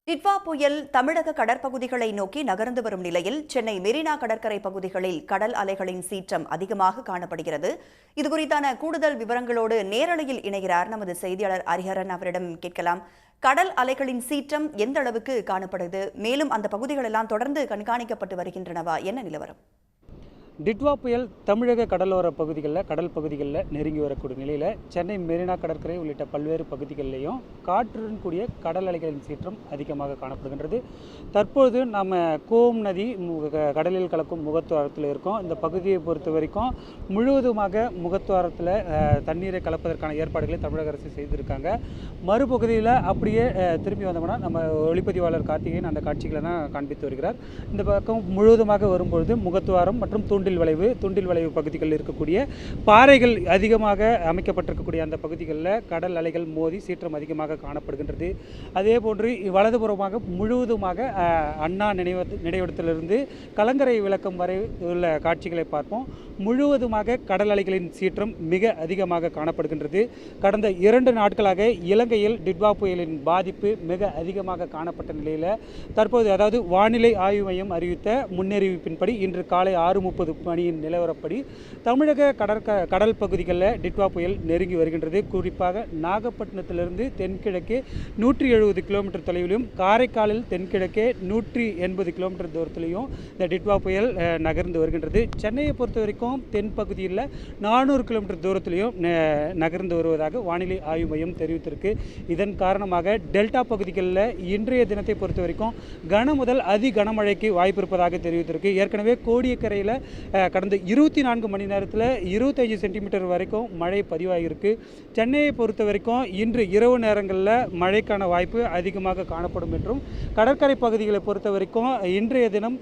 டிட்வா புயல் தமிழக கடற்பகுதிகளை நோக்கி நகர்ந்து வரும் நிலையில் சென்னை மெரினா கடற்கரை பகுதிகளில் கடல் அலைகளின் சீற்றம் அதிகமாக காணப்படுகிறது. இதுகுறித்தான கூடுதல் விவரங்களோடு நேரலையில் இணைகிறார் நமது செய்தியாளர் ஹரிஹரன். அவரிடம் கேட்கலாம். கடல் அலைகளின் சீற்றம் எந்த அளவுக்கு காணப்படுது, மேலும் அந்த பகுதிகளெல்லாம் தொடர்ந்து கண்காணிக்கப்பட்டு வருகின்றனவா, என்ன நிலவரம்? டிட்வா புயல் தமிழக கடலோர கடல் பகுதிகளில் நெருங்கி வரக்கூடிய நிலையில் சென்னை மெரினா கடற்கரை உள்ளிட்ட பல்வேறு பகுதிகளிலையும் காற்றுடன் கூடிய கடல் அலைகளின் சீற்றம் அதிகமாக காணப்படுகின்றது. தற்போது நாம் கோம் நதி கடலில் கலக்கும் முகத்துவாரத்தில் இருக்கோம். இந்த பகுதியை பொறுத்த வரைக்கும் முழுவதுமாக முகத்துவாரத்தில் தண்ணீரை கலப்பதற்கான ஏற்பாடுகளை தமிழக அரசு செய்திருக்காங்க. மறுபகுதியில் அப்படியே திரும்பி வந்தோம்னா நம்ம ஒளிப்பதிவாளர் கார்த்திகேயன் அந்த காட்சிகளை தான் காண்பித்து வருகிறார். இந்த பக்கம் முழுவதுமாக வரும்பொழுது முகத்துவாரம் மற்றும் தூண்டில் வளைவு பகுதிகளில் இருக்கக்கூடிய பாறைகள் அதிகமாக அமைக்கப்பட்டிருக்கக்கூடிய அந்த பகுதிகளில் கடல் அலைகள் மோதி சீற்றம் அதிகமாக காணப்படுகின்றது. அதே போன்று வலதுபுறமாக முழுவதுமாக அண்ணா நினைவிடத்திலிருந்து கலங்கரை விளக்கம் வரை உள்ள காட்சிகளை பார்ப்போம். முழுவதுமாக கடல் அலைகளின் சீற்றம் மிக அதிகமாக காணப்படுகின்றது. கடந்த 2 நாட்களாக இலங்கையில் டிட்வா புயலின் பாதிப்பு மிக அதிகமாக காணப்பட்ட நிலையில் தற்போது அதாவது வானிலை ஆய்வு மையம் அறிவித்த முன்னறிவிப்பின்படி இன்று காலை 6:30 மணியின் நிலவரப்படி தமிழக கடல் பகுதிகளில் டிட்வா புயல் நெருங்கி வருகின்றது. குறிப்பாக நாகப்பட்டினத்திலிருந்து தென்கிழக்கே 170 கிலோமீட்டர் தொலைவிலும், காரைக்காலில் தென்கிழக்கே 180 கிலோமீட்டர் தூரத்திலையும் இந்த டிட்வா புயல் நகர்ந்து வருகின்றது. சென்னையை பொறுத்த வரைக்கும் தென்பகுதியில் 400 கிலோமீட்டர் தூரத்திலையும் நகர்ந்து வருவதாக வானிலை ஆய்வு மையம் தெரிவித்திருக்கு. இதன் காரணமாக டெல்டா பகுதிகளில் இன்றைய தினத்தை பொறுத்த வரைக்கும் கன முதல் அதி கனமழைக்கு வாய்ப்பு இருப்பதாக தெரிவித்திருக்கு. ஏற்கனவே கோடியக்கரையில் கடந்த 24 மணி நேரத்தில் 25 சென்டிமீட்டர் வரைக்கும் மழை பதிவாகியிருக்கு. சென்னையை பொறுத்த வரைக்கும் இன்று இரவு நேரங்களில் மழைக்கான வாய்ப்பு அதிகமாக காணப்படும் என்றும், கடற்கரை பகுதிகளை பொறுத்த வரைக்கும் இன்றைய தினம்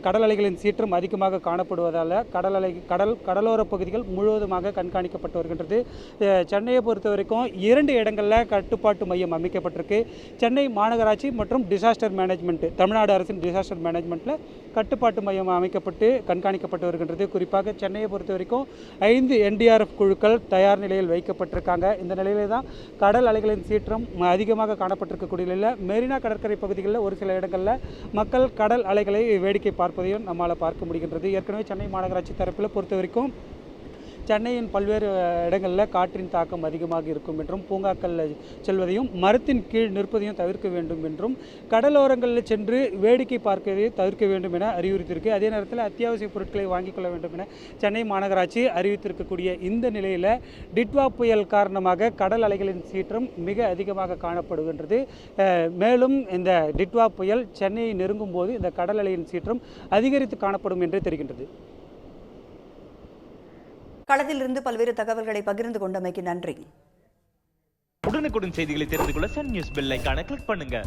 கடல் அலைகளின் சீற்றம் அதிகமாக காணப்படுவதால் கடலோர பகுதிகள் முழுவதுமாக கண்காணிக்கப்பட்டு வருகின்றது. சென்னையை பொறுத்த வரைக்கும் 2 இடங்களில் கட்டுப்பாட்டு மையம் அமைக்கப்பட்டிருக்கு. சென்னை மாநகராட்சி மற்றும் டிசாஸ்டர் மேனேஜ்மெண்ட், தமிழ்நாடு அரசின் டிசாஸ்டர் மேனேஜ்மெண்ட்டில் கட்டுப்பாட்டு மையம் அமைக்கப்பட்டு கண்காணிக்கப்பட்டு வருகின்றது. குறிப்பாக சென்னையை பொறுத்த வரைக்கும் 5 NDRF குழுக்கள் தயார் நிலையில் வைக்கப்பட்டிருக்காங்க. இந்த நிலையில தான் கடல் அலைகளின் சீற்றம் அதிகமாக காணப்பட்டிருக்கக்கூடிய நிலையில் மெரினா கடற்கரை பகுதிகளில் ஒரு சில இடங்களில் மக்கள் கடல் அலைகளை வேடிக்கை பார்ப்பதையும் நம்மால் பார்க்க முடிகின்றது. ஏற்கனவே சென்னை மாநகராட்சி தரப்பில் பொறுத்த வரைக்கும் சென்னையின் பல்வேறு இடங்களில் காற்றின் தாக்கம் அதிகமாக இருக்கும் என்றும், பூங்காக்களில் செல்வதையும் மரத்தின் கீழ் நிற்பதையும் தவிர்க்க வேண்டும் என்றும், கடலோரங்களில் சென்று வேடிக்கை பார்க்கவே தவிர்க்க வேண்டும் என அறிவுறுத்தியிருக்கு. அதே நேரத்தில் அத்தியாவசிய பொருட்களை வாங்கிக் கொள்ள வேண்டும் என சென்னை மாநகராட்சி அறிவித்திருக்கக்கூடிய இந்த நிலையில் டிட்வா புயல் காரணமாக கடல் அலைகளின் சீற்றம் மிக அதிகமாக காணப்படுகின்றது. மேலும் இந்த டிட்வா புயல் சென்னையை நெருங்கும் போது இந்த கடல் அலையின் சீற்றம் அதிகரித்து காணப்படும் என்று தெரிகின்றது. களத்திலிருந்து பல்வேறு தகவல்களை பகிர்ந்து கொண்டமைக்கு நன்றி. உடனுக்குடன் செய்திகளை தெரிந்து கொள்ள சன் நியூஸ் பெல் ஐகானை கிளிக் பண்ணுங்க.